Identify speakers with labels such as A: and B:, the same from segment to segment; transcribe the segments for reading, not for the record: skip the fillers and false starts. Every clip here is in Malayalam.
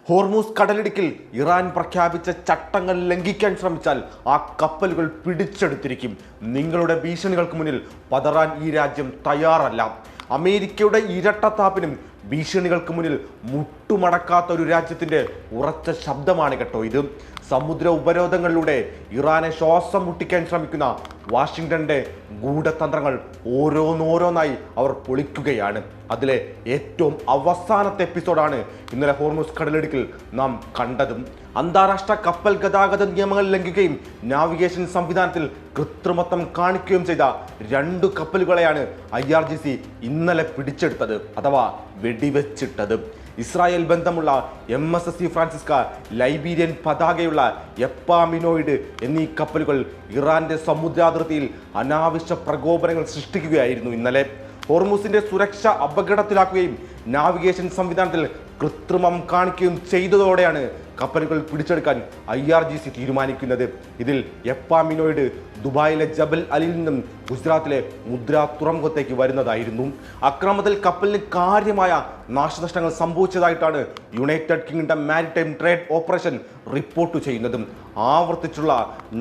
A: ഹോർമൂസ് കടലിടുക്കിൽ ഇറാൻ പ്രഖ്യാപിച്ച ചട്ടങ്ങൾ ലംഘിക്കാൻ ശ്രമിച്ചാൽ ആ കപ്പലുകൾ പിടിച്ചെടുത്തിരിക്കും. നിങ്ങളുടെ ഭീഷണികൾക്ക് മുന്നിൽ പതറാൻ ഈ രാജ്യം തയ്യാറല്ല. അമേരിക്കയുടെ ഇരട്ടത്താപ്പിനും ഭീഷണികൾക്ക് മുന്നിൽ മുട്ടുമടക്കാത്ത ഒരു രാജ്യത്തിൻ്റെ ഉറച്ച ശബ്ദമാണ് കേട്ടോ ഇത്. സമുദ്ര ഉപരോധങ്ങളിലൂടെ ഇറാനെ ശ്വാസം മുട്ടിക്കാൻ ശ്രമിക്കുന്ന വാഷിങ്ടന്റെ ഗൂഢതന്ത്രങ്ങൾ ഓരോന്നോരോന്നായി അവർ പൊളിക്കുകയാണ്. അതിലെ ഏറ്റവും അവസാനത്തെ എപ്പിസോഡാണ് ഇന്നലെ ഹോർമൂസ് കടലിടുക്കിൽ നാം കണ്ടതും. അന്താരാഷ്ട്ര കപ്പൽ ഗതാഗത നിയമങ്ങൾ ലംഘിക്കുകയും നാവിഗേഷൻ സംവിധാനത്തിൽ കൃത്രിമത്വം കാണിക്കുകയും ചെയ്ത 2 കപ്പലുകളെയാണ് IRGC ഇന്നലെ പിടിച്ചെടുത്തത് അഥവാ വെടിവെച്ചിട്ടത്. ഇസ്രായേൽ ബന്ധമുള്ള MSC ഫ്രാൻസിസ്ക, ലൈബീരിയൻ പതാകയുള്ള എപ്പാമിനോയിഡ് എന്നീ കപ്പലുകൾ ഇറാന്റെ സമുദ്രാതിർത്തിയിൽ അനാവശ്യ പ്രകോപനങ്ങൾ സൃഷ്ടിക്കുകയായിരുന്നു ഇന്നലെ. ഹോർമൂസിന്റെ സുരക്ഷ അപകടത്തിലാക്കുകയും നാവിഗേഷൻ സംവിധാനത്തിൽ കൃത്രിമം കാണിക്കുകയും ചെയ്തതോടെയാണ് കപ്പലുകൾ പിടിച്ചെടുക്കാൻ IRGC തീരുമാനിക്കുന്നത്. ഇതിൽ എപ്പാമിനോയിഡ് ദുബായിലെ ജബൽ അലിയിൽ നിന്നും ഗുജറാത്തിലെ മുദ്ര തുറമുഖത്തേക്ക് വരുന്നതായിരുന്നു. അക്രമത്തിൽ കപ്പലിന് കാര്യമായ നാശനഷ്ടങ്ങൾ സംഭവിച്ചതായിട്ടാണ് United Kingdom Maritime Trade Operation report ചെയ്യുന്നതും. ആവർത്തിച്ചുള്ള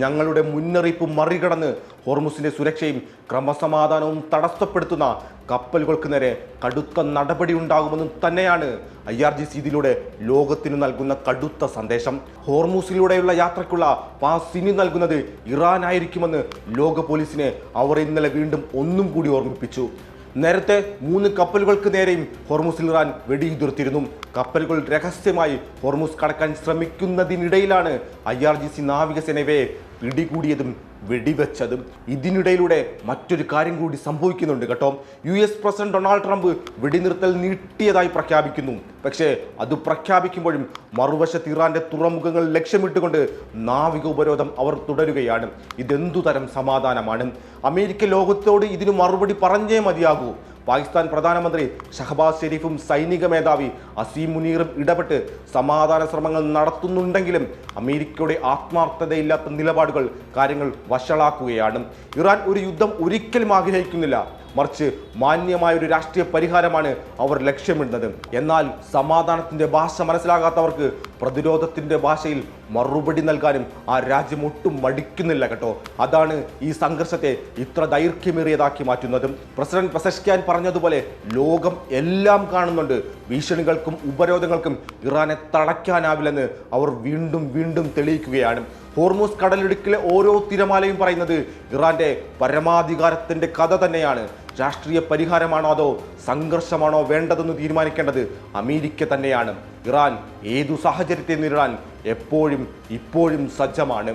A: ഞങ്ങളുടെ മുന്നറിയിപ്പ് മറികടന്ന് ഹോർമൂസിന്റെ സുരക്ഷയും ക്രമസമാധാനവും തടസ്സപ്പെടുത്തുന്ന കപ്പലുകൾക്ക് നേരെ കടുത്ത നടപടി ഉണ്ടാകുമെന്നും തന്നെയാണ് IRGC ഇതിലൂടെ ലോകത്തിന് നൽകുന്ന കടുത്ത സന്ദേശം. ഹോർമൂസിലൂടെയുള്ള യാത്രയ്ക്കുള്ള പാസ് ഇനി നൽകുന്നത് ഇറാൻ ആയിരിക്കുമെന്ന് ലോക പോലീസിനെ അവർ ഇന്നലെ വീണ്ടും ഒന്നും കൂടി ഓർമ്മിപ്പിച്ചു. നേരത്തെ 3 കപ്പലുകൾക്ക് നേരെയും ഹോർമൂസിൽ ഇറാൻ വെടിയുതിർത്തിരുന്നു. കപ്പലുകൾ രഹസ്യമായി ഹോർമൂസ് കടക്കാൻ ശ്രമിക്കുന്നതിനിടയിലാണ് IRGC നാവികസേനയെ പിടികൂടിയതും വെടിവെച്ചതും. ഇതിനിടയിലൂടെ മറ്റൊരു കാര്യം കൂടി സംഭവിക്കുന്നുണ്ട് കേട്ടോ. US പ്രസിഡന്റ് ഡൊണാൾഡ് ട്രംപ് വെടിനിർത്തൽ നീട്ടിയതായി പ്രഖ്യാപിക്കുന്നു. പക്ഷേ അത് പ്രഖ്യാപിക്കുമ്പോഴും മറുവശത്ത് ഇറാന്റെ തുറമുഖങ്ങൾ ലക്ഷ്യമിട്ടുകൊണ്ട് നാവിക ഉപരോധം അവർ തുടരുകയാണ്. ഇതെന്തു തരം സമാധാനമാണ്? അമേരിക്ക ലോകത്തോട് ഇതിന് മറുപടി പറഞ്ഞേ മതിയാകൂ. പാകിസ്ഥാൻ പ്രധാനമന്ത്രി ഷഹബാസ് ഷെരീഫും സൈനിക മേധാവി അസീം മുനീറും ഇടപെട്ട് സമാധാന ശ്രമങ്ങൾ നടത്തുന്നുണ്ടെങ്കിലും അമേരിക്കയുടെ ആത്മാർത്ഥതയില്ലാത്ത നിലപാടുകൾ കാര്യങ്ങൾ വഷളാക്കുകയാണ്. ഇറാൻ ഒരു യുദ്ധം ഒരിക്കലും ആഗ്രഹിക്കുന്നില്ല, മറിച്ച് മാന്യമായ ഒരു രാഷ്ട്രീയ പരിഹാരമാണ് അവർ ലക്ഷ്യമിടുന്നത്. എന്നാൽ സമാധാനത്തിന്റെ ഭാഷ മനസ്സിലാകാത്തവർക്ക് പ്രതിരോധത്തിന്റെ ഭാഷയിൽ മറുപടി നൽകാനും ആ രാജ്യം ഒട്ടും മടിക്കുന്നില്ല കേട്ടോ. അതാണ് ഈ സംഘർഷത്തെ ഇത്ര ദൈർഘ്യമേറിയതാക്കി മാറ്റുന്നതും. പ്രസിഡന്റ് പെസഷ്ക്യാൻ പറഞ്ഞതുപോലെ ലോകം എല്ലാം കാണുന്നുണ്ട്. ഭീഷണികൾക്കും ഉപരോധങ്ങൾക്കും ഇറാനെ തടയ്ക്കാനാവില്ലെന്ന് അവർ വീണ്ടും വീണ്ടും തെളിയിക്കുകയാണ്. ഹോർമൂസ് കടലിടുക്കിലെ ഓരോ തിരമാലയും പറയുന്നത് ഇറാന്റെ പരമാധികാരത്തിന്റെ കഥ തന്നെയാണ്. രാഷ്ട്രീയ പരിഹാരമാണോ അതോ സംഘർഷമാണോ വേണ്ടതെന്ന് തീരുമാനിക്കേണ്ടത് അമേരിക്ക തന്നെയാണ്. ഇറാൻ ഏതു സാഹചര്യത്തെ നേരിടാൻ എപ്പോഴും ഇപ്പോഴും സജ്ജമാണ്.